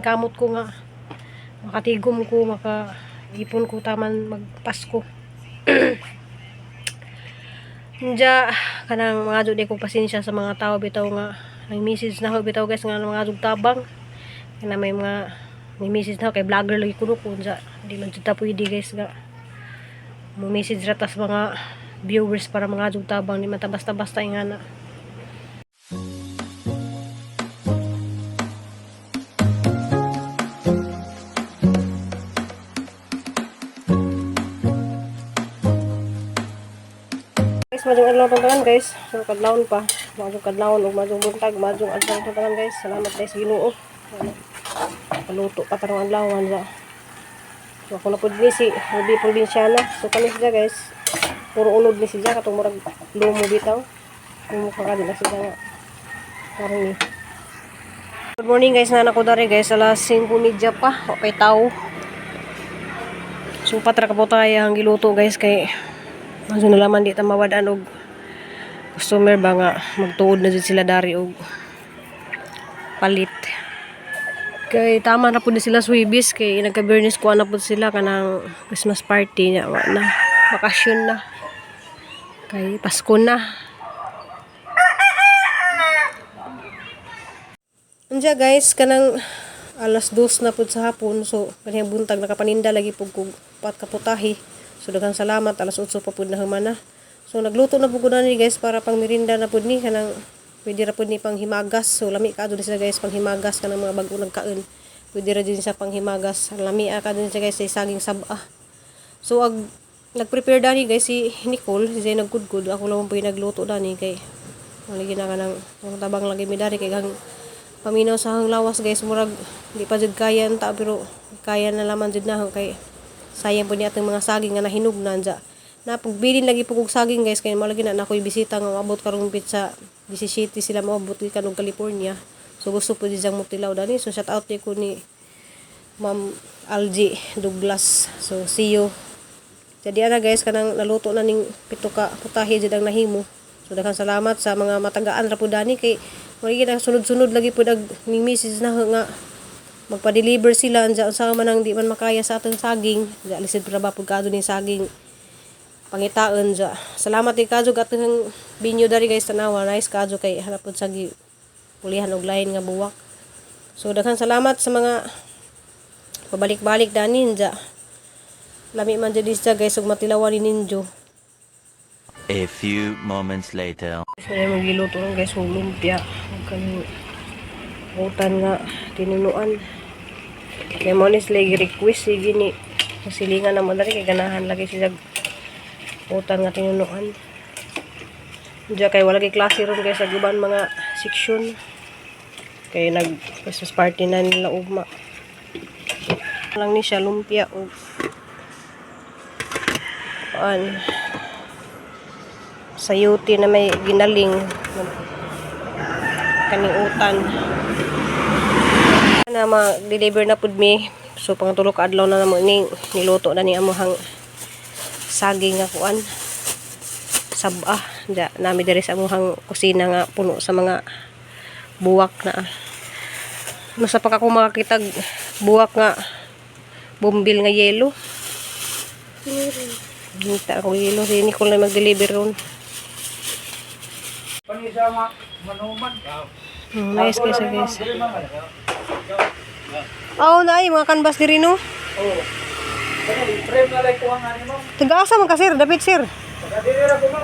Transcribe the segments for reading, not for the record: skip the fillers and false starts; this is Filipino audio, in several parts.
Kamot ko nga makatigom ko, makaipon ko taman magpasko. Diya kanang mga jud ko pasensya sa mga tao bitaw nga nang message na ho bitaw guys nga mga jud tabang kana may mga may message na kay vlogger lagi kuno kun sa di man jud ta pwede guys nga mo message ra tas mga viewers para mga jud tabang di man ta basta-basta ingana. Majong adlaw tangan guys. So kadlawon pa. Majong kadlawon ug majong buntag, majong adlaw tangan guys. Salamat guys Ginoo. Paluto pa tarong adlawon sa. So ako na pud ni si Ruby Probinsyana. So kami siya guys. Puro unod ni siya katong murag lumo bitaw. Kung ka na siya nga. Karon ni. Good morning guys, na nako dari guys. Alas 5:30 pa. Okay tao. So patra ka po tayo ang giluto guys kay maso nalaman di ta mawadaan og customer ba nga magtuod na jud sila dari og palit. Kay tama na pud sila suwibis kay nagka-Bernes ko na pud sila kanang Christmas party nya wa na. Bakasyon na. Kay Pasko na. Unja guys kanang alas 2 na pud sa hapon so kanang buntag nakapaninda lagi pug kog pat kaputahi. So daghang salamat alas 8 pa pud na humana. So nagluto na pud ni guys para pang merinda na pud ni kanang pwede ra pud ni pang himagas. So lami ka adto sila guys pang himagas kanang mga bag-o nagkaon. Pwede ra din sa pang himagas. Lami ka din siya guys sa saging saba. So nag-prepare dani guys si Nicole, si Zainab Gudgud. Ako lang po nagluto dani kay lagi na kanang tabang lagi mi dari kay gang paminaw sa hang lawas guys murag di pa jud kaya ta pero kaya na laman jud na kay sayang po niya atong mga saging nga nahinugnan dya. Napagbilin lagi po kong saging guys. Kaya malagi na ako'y bisita nga maabot karong pizza 17 sila maabot kanong California. So gusto po diyang mutilaw dani. So shout out ko ni Ma'am Algie Douglas. So see you. Jadi ana guys kanang naluto na ning pito ka putahe jud ang nahimo. So daghang salamat sa mga matagaan ra po dani kay malagi na sunod-sunod lagi po ning message na nga magpa-deliver sila anja sa man ang di man makaya sa atong saging ja lisod ra ba pud kadto ning saging pangitaon ja. Salamat kay kadto atong binyo dari guys tanawa nice kadto kay hanapod sa pulihan og lain nga buwak. So daghang salamat sa mga pabalik-balik danin ja. Lami man jud siya guys ug matilawan ni ninjo. A few moments later. Saya magiluto lang guys ug lumpia ug kanang utan nga tinunuan. Kaya mo nis lagi request sige ni silingan na mo dari kay ganahan lagi siya utan nga tinunuan. Diya kay wala kay klase ron kay sa guban mga section. Kay nag Christmas party na nila ugma. Lang ni siya lumpia og sayuti na may ginaling kaning utan. Na ma-deliver na pud mi. So pangtulo ka adlaw na namo ning niluto na ni amuhang saging nga kuan saba da nami diri sa amuhang kusina nga puno sa mga buwak na. Nasa pa ako makakitag buwak nga bumbil nga yelo. Kita ako yelo si Nicole na mag-deliver ron. Panisama manuman. Nice guys guys. Oh, na mga canvas diri no. Oh. Frame na like kuha nga ni mo. Taga-asa man ka sir, David sir. Dili ra ko mo.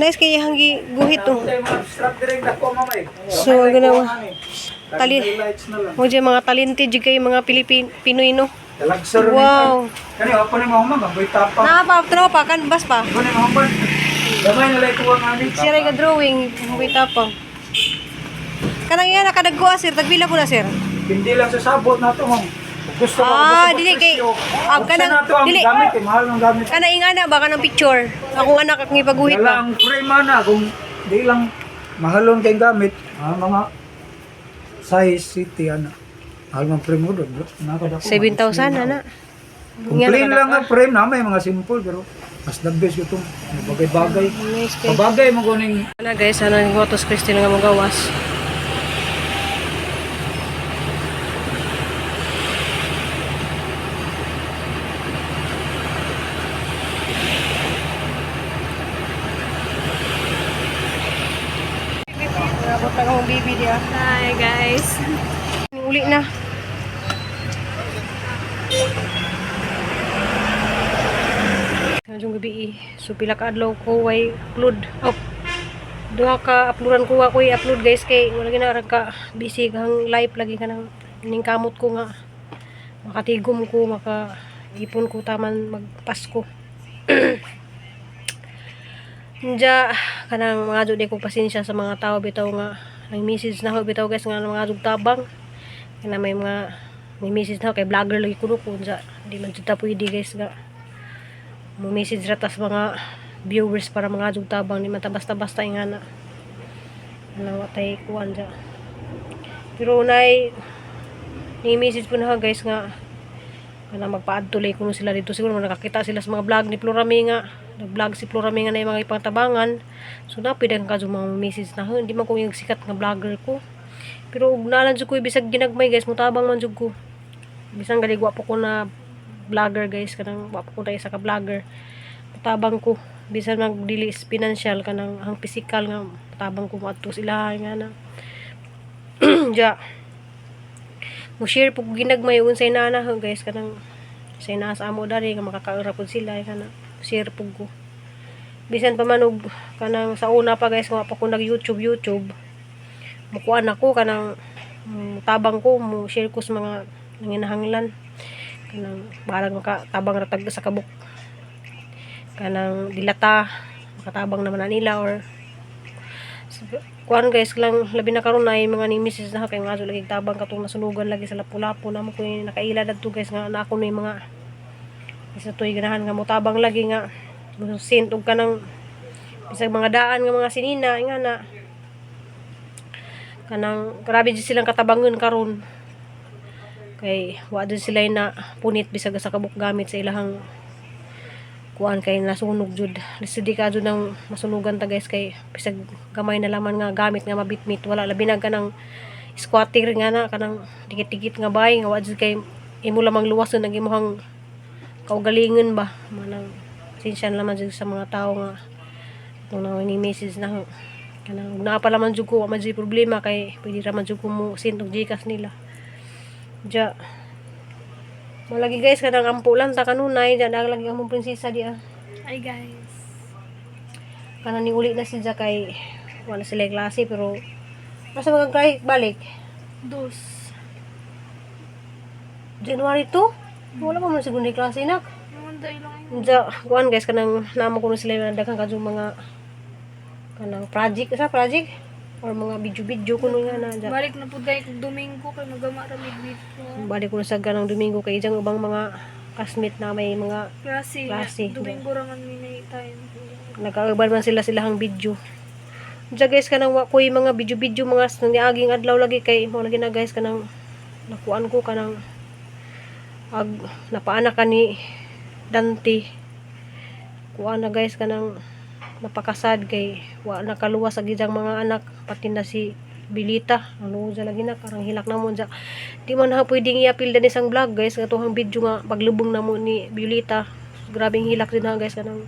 Nice kay hanggi guhit to. Strap direng dako mamay. So ganawa. Tali. Lights na lang. Mo mga talented jud kay mga Pinoy no. Lagsar Wow. Kani ako ni mo mama, boy tapa. Na pa tropa canvas pa. Ako ni mo ba? Gamay na like kuha nga ni. Siya ray ka drawing, wait pa. Kanang iya nakadagko sir, tagbila po na sir. Hindi lang sa sabot na to mo. Gusto mo dili kay kanang dili. Gamit mahal ng gamit. Kana ingana ba kanang picture? Akong anak ang ipaguhit Wala pa. ang frame mana kung di lang mahalon kay gamit, mga size city ana. Almang frame mo doon, nakadako. 7,000 ana. Kung plain lang ang frame na may mga simple pero mas the best itong bagay-bagay. Nice kay. Pabagay mo kuning Ana guys, ana ni Votos Christine nga magawas. akong baby dia. Hi guys. Uli na. Kanjong gabi so pila ka adlaw ko way upload. Oh. Duha ka uploadan ko ako i-upload guys kay wala gina ra ka busy kang live lagi ka nang ning kamot ko nga makatigom ko ipon ko taman magpasko. Nja kanang mga jud ko pasensya sa mga tao bitaw nga nang message na ho bitaw guys nga mga jud tabang kana may message na ho, kay vlogger lagi kuno ko nja di man jud ta pwede guys nga mo message ra tas mga viewers para mga jud tabang di man ta basta-basta ingana ano watay kuan ja pero nay ni message po na ho guys nga kana magpaadtulay kuno sila dito siguro nakakita sila sa mga vlog ni Florami nga nag-vlog si Florami nga na yung mga ipangtabangan so napidang ka mga message na hindi man ko yung sikat nga vlogger ko pero ug naalan jud ko bisag ginagmay guys mutabang man jud ko bisang gali gwapo ko na vlogger guys kanang gwapo ko na isa ka vlogger mutabang ko bisan magdili financial kanang ang physical nga mutabang ko adto sila nga na ja mo share po ginagmay unsay nana guys kanang say naa sa amo dari nga makakaura pud sila kana share pug ko bisan pa man og kanang sa una pa guys nga pa ko nag YouTube mukuan ako kanang tabang ko mo share ko sa mga nanginahanglan kanang barang maka tabang ratag sa kabuk kanang dilata makatabang naman na nila or kuan guys lang labi na karon ay mga ni Mrs. na kay nga lagi tabang katong nasunugan lagi sa lapu-lapu na mo ko nakaila dadto guys nga na ako ni mga isa toy ganahan nga motabang lagi nga sint og kanang bisag mga daan nga mga sinina nga na kanang grabe jud silang katabangon karon kay wa jud sila na punit bisag sa kabuk gamit sa ilahang kuan kay nasunog jud lisudi ka jud nang masunugan ta guys kay bisag gamay na laman nga gamit nga mabitmit wala labi na kanang squatter nga na kanang dikit-dikit nga bay nga wa jud kay imo lamang luwason ang imong kaugalingon ba manang sinsyan laman jud sa mga tao nga itong nang ni message na kanang na pa laman jud ko wa man jud problema kay pwede ra man jud ko mo send og Gcash nila ja malagi guys kanang ampo lang ta kanunay ja lagi among prinsesa di Hi guys. kanang ni uli na siya kay wala sila klase pero masa mga kay balik Dos. January 2 wala pa man segunda klase nak Naman dahil lang yun. ja kuan guys kanang namo ko na sila na daghang kadto mga kanang project or mga video kuno nga na ja Balik na po dahil kung Domingo kay magama ramig dito. balik ko na sa ganang Domingo kay ijang ubang mga classmate na may mga Klase. Klase. Domingo raman minay time. nagkauban man sila silahang video ja guys kanang wa koy mga video mga nangiaging adlaw lagi kay mo lagi na guys kanang nakuan ko kanang napaanak ka ni Dante kuan na guys kanang napakasad kay wa nakaluwas sa gidang mga anak pati na si Bilita ano dyan lagi na karang hilak na mo dyan di man ha pwedeng i-appeal din isang vlog guys nga tuhang video nga paglubong na mo ni Bilita grabing hilak din ha guys kanang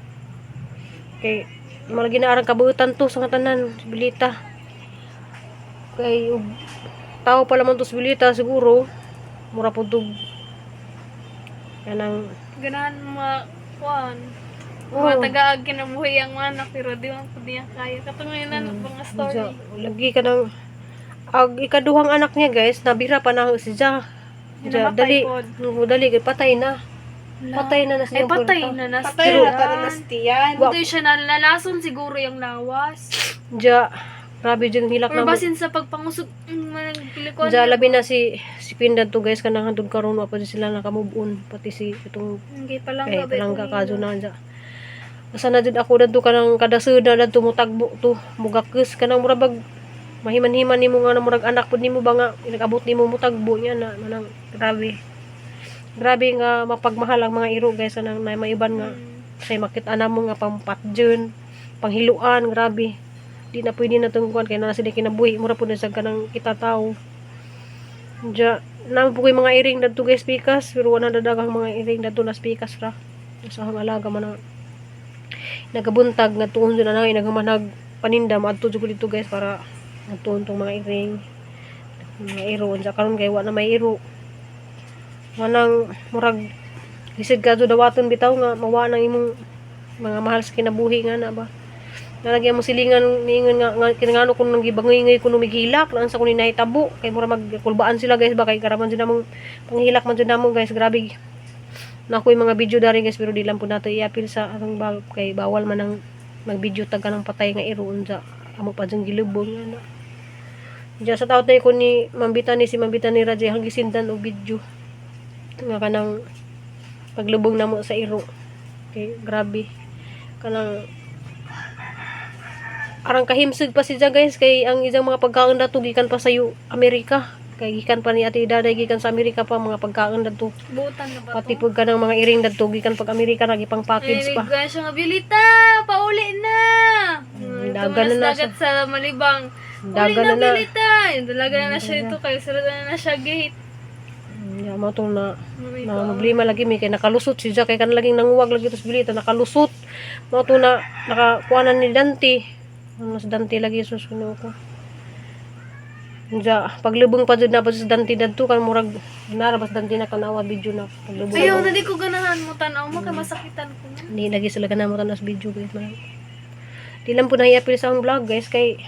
kay malagi na arang kabuutan to sa tanan si Bilita kay tao pa lamang to si Bilita siguro mura po tug kanang Ganahan mga kuan. Oo. Mga taga-ag kinabuhi ang anak pero di man po niya kaya. Katungin na mga story. Dya, lagi ka ng ikaduhang anak niya guys nabira pa na si Ja Namatay dali pod. dali kay patay na patay na Ay, siyang patay kwarta. na nas. Patay na para nastiyan. Buti siya nalalason siguro yung lawas. Ja grabe dyan hilak Or na mo basin sa pagpangusog manang pilikon. Ja labi na si Pindan to guys kanang handog karon wa pa sila nakamove on pati si itong Hindi pa lang kay gabi. palangga kadto na ja asa na jud ako dadto kanang kadasud na dadto mo tagbo to mugakes kanang murabag mahiman-himan nimo nga na murag anak pud nimo ba nga nagabot nimo mo tagbo niya na manang grabe nga mapagmahal ang mga iro guys kanang na maiban nga say makit ana mo nga pampatjon panghiluan grabe di na pwede na tungkuan kay na sila kinabuhi mura pud na sa kanang kita tao ja namo po koy mga iring dadto guys pikas pero wala na daghang mga iring dadto na pikas ra sa hang alaga man na nagabuntag nga tuon na naghamanag paninda maadto jud ko dito guys para Tuntong mga iring, mga iro unsa karon kay wa na may iro. Manang murag lisod ka dawaton bitaw nga mawa nang imong mga mahal sa kinabuhi nga na ba. Nalagyan mo silingan niingon nga kinangano kun nang gibangoy kuno mighilak nang sa kuno nahitabo kay mura magkulbaan sila guys ba kay karaman jud namong panghilak man jud namo guys grabe. Nakoy mga video dari guys pero di lang po nato i-appeal sa atong kay bawal man ang mag-video tag kanang patay nga iro unsa amo pa jung gilubong nga na. Diya sa tawo tay ko ni mambitan ni si mambitan ni Raja hang gisindan og video nga kanang paglubong namo sa iro. Okay, grabe. Kanang arang kahimsig pa siya guys kay ang isang mga pagkaon dato gikan pa sa Amerika. Kay gikan pa ni Ate Daday gikan sa Amerika pa mga pagkaon dato. Butan na ba Pati to? pud kanang mga iring dato gikan pag Amerika ra gipang package pa. Guys, ang abilita! Pauli na! Dagan na na dagat sa Malibang. Dagan na Uli na. abilita! Yung dalaga na siya ito kay sarado na siya gate. Ya mo to na Oh my na God. problema lagi mi kay nakalusot siya kay kan laging nanguwag lagi tos bilita nakalusot. Mo to na nakakuanan ni Dante. Mas Dante lagi susuno ko. Ja, paglubong pa jud na pa sa Dante dadto kan murag narabas Dante na kanawa video na paglubong. Ayaw na di ko ganahan mo tanaw mo kay masakitan ko na. Di lagi sila kanamo tanas video guys man. Di lang po na i-appeal sa akong vlog guys kay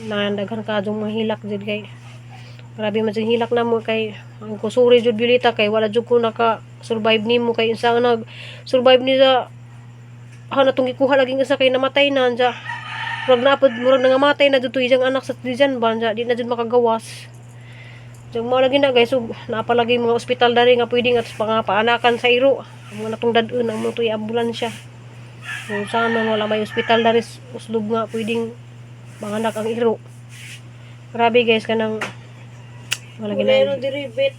nandaghan ka jung mga hilak jud kay grabe man jud hilak na mo kay ang kusuri jud bilita kay wala jud ko naka survive nimo kay unsa nag survive ni sa natong gikuha lagi sa kay namatay na ja. Murag nangamatay na dito isang anak sa diyan ba di na jud makagawas. Jung mo lagi na guys ug napalagi mga ospital dari nga pwede nga paanakan sa iro. Ang mga natong dadun ang mga tuy ambulansya. Kung saan man wala may ospital dari uslob nga pwedeng manganak ang iro. Grabe guys kanang wala gina diribit.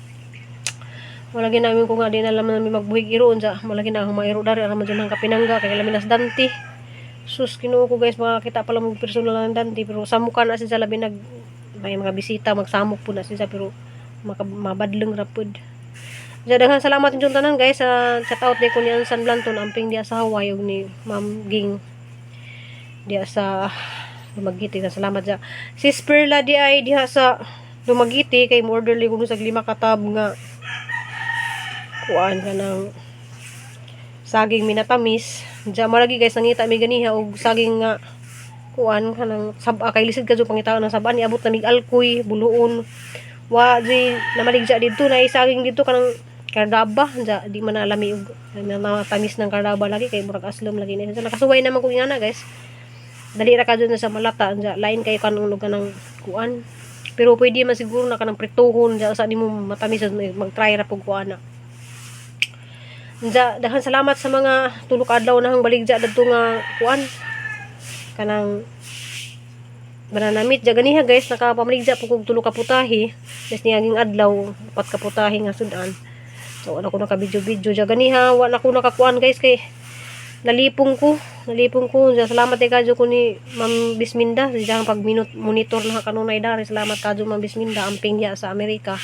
wala ginamin ko nga di na alam namin magbuhig iro unsa malagi na ang mga iro dari aram man ang kapinangga kay laminas Dante. Sus kinuha ko guys makakita pala mo personal ng Dante pero samukan na siya labi nag may mga bisita magsamok po na siya pero mabadleng rapod. Diya daghan salamat yung tanan guys sa shout out ni ko ni San Blanton amping dia sa Hawaii ug ni Ma'am Ging dia sa Dumagiti salamat ja. Si Sperla di ay diha sa Dumagiti kay orderly kuno sa 5 katab nga kuan kanang saging minatamis. Diya malagi guys nangita mi ganiha og saging nga kuan kanang saba kay lisid kadto pangitaon ng saba ni abot na mig alkoy buluon. Wa di namaligja didto na saging didto kanang kardaba ja di man alami og tamis ng kardaba lagi kay murag aslom lagi ni. Nakasuway naman ko ingana guys. Dali ra kadto na sa malata ja lain kay kanang kanang kuan. Pero pwede man siguro na kanang prituhon ja sa di mo matamis mag-try ra pug kuan na. Ja, daghan salamat sa mga tulo ka adlaw na hang baligja dadto nga kuan kanang bananamit ja ganiha guys nakapamaligja po kog tulo ka putahe des niaging adlaw 4 ka putahe nga sudan. So wala ko naka video ja ganiha wala ko nakakuan guys kay nalipong ko ja salamat kay kadyo ko ni Ma'am Bisminda sa pag monitor na kanunay dari salamat kadyo Ma'am Bisminda amping ya sa Amerika.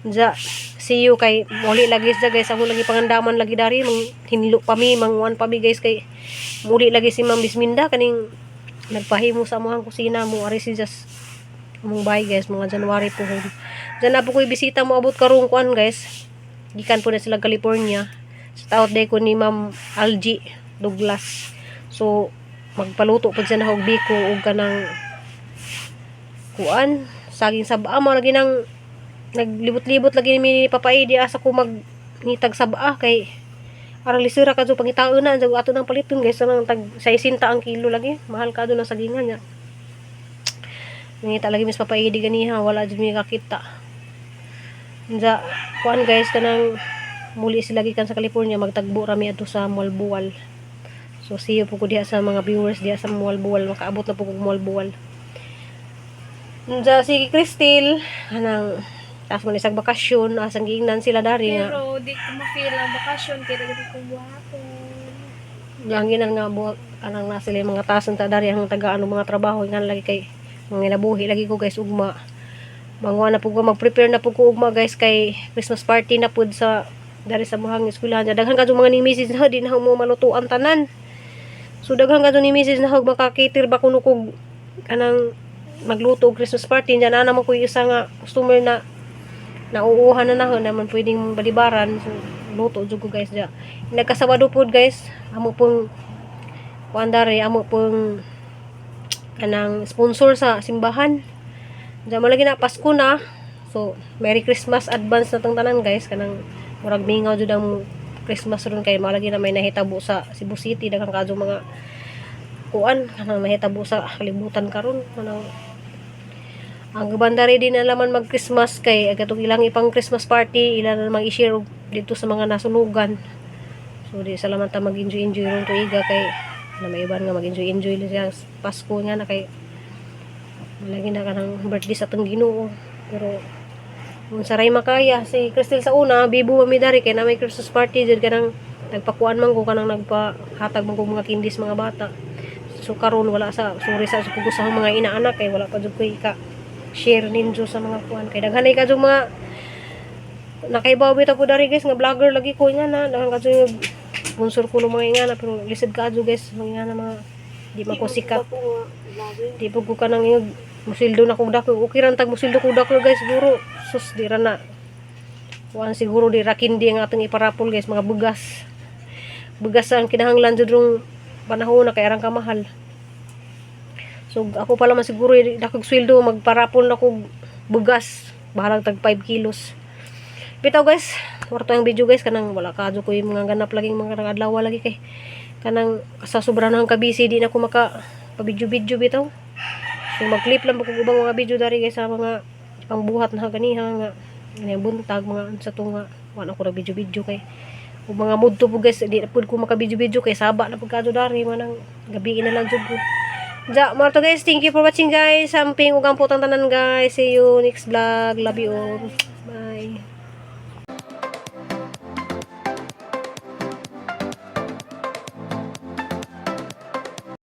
Ja see you kay muli lagi sa guys ako lagi pangandaman lagi dari mang hinlo pa mi mangwan pa mi guys kay muli lagi si Ma'am Bisminda kaning nagpahimo sa among kusina mo ari si just among bay guys mga January po diyan na po ko'y bisita mo abot karong kuan guys gikan po na sila California sa taot day ko ni Ma'am Algie Douglas so magpaluto pag siya na og biko og kanang kuan saging saba mo lagi nang naglibot-libot lagi ni papay di asa ko magnitag saba kay arang lisira kadto pangitaon na ato nang paliton guys nang tag 60 ang kilo lagi mahal kadto na sagingan nya ngita lagi mis papay di ganiha wala jud mi kakita ja kuan guys kanang muli sila gikan sa California magtagbo rami adto sa Malbual so see you po ko diha sa mga viewers diha sa Malbual makaabot na po kog Malbual ja si Crystal kanang tas man isang bakasyon asang giingnan sila dari nga Pero di ko ma-feel ang bakasyon kaya dagiti ko buhaton. Yanginan nga buhat anang na sila yung mga tasan ta dari ang taga ano mga trabaho nga lagi kay mga nabuhi lagi ko guys ugma. Mangwa na pud ko mag-prepare na pud ko ugma guys kay Christmas party na pud sa dari sa muhang eskwelahan. Daghan kadto mga ni Mrs. na di na mo malutuan tanan. So daghan kadto ni Mrs. na hog maka-cater ba kuno kog kanang magluto og Christmas party nya na naman ko yung isa nga customer na nauuhan na nahon naman pwedeng balibaran, so luto jud ko guys ja. Nagkasabado pod guys, amo pong kuandare, amo pong kanang sponsor sa simbahan. Ja malagi na Pasko na. So Merry Christmas advance na tong tanan guys, kanang murag mingaw jud ang Christmas ron kay malagi na may nahitabo sa Cebu City, daghang kadto mga kuan kanang nahitabo sa kalibutan karon, kanang ang bandari din na laman mag Christmas kay agatong ilang ipang Christmas party ilan na mag i-share dito sa mga nasunugan. So di salamat ta mag-enjoy ron tuiga kay na may iban nga mag-enjoy siya Pasko nga na kay malagi na kanang birthday sa atong Ginoo. Pero kung saray makaya si Cristel sa una bibo mamidari kay na may Christmas party jud kanang nagpakuan man ko kanang nagpahatag man ko mga kindis mga bata. So karon wala sa sorry sa sa mga inaanak kay wala pa jud ko ika share ninyo sa mga kuan kay daghanay kadto mga nakaibaw bitaw ko dari guys nga vlogger lagi ko nga na daghan kadto yung sponsor ko ng mga ingana pero lisod kadto guys mga ingana mga di man ko sikat di po ko kanang yung musildo na kog dako okay ran tag musildo ko dako guys siguro sus di ra na kuan siguro di ra kindi ang atong iparapol guys mga bugas ang kinahanglan jud rong panahon na kay arang kamahal. So ako pala man siguro dakog sweldo magparapol na kog bugas bahalang tag 5 kilos. Bitaw guys, warto ang video guys kanang wala kadto ko yung mga ganap laging mga adlaw lagi kay kanang sa sobra nang kabisi di na ko maka pa-video bitaw. So mag-clip lang ko ubang mga video dari guys sa mga pangbuhat na ganiha nga buntag mga sa tunga wala ko ra video kay ug mga mudto po guys di na pud ko maka video kay saba na pagkado dari manang gabi na lang jud ko. Ja, marto guys, thank you for watching guys. Samping ug ang putang tanan guys. See you next vlog. Love you all. Bye.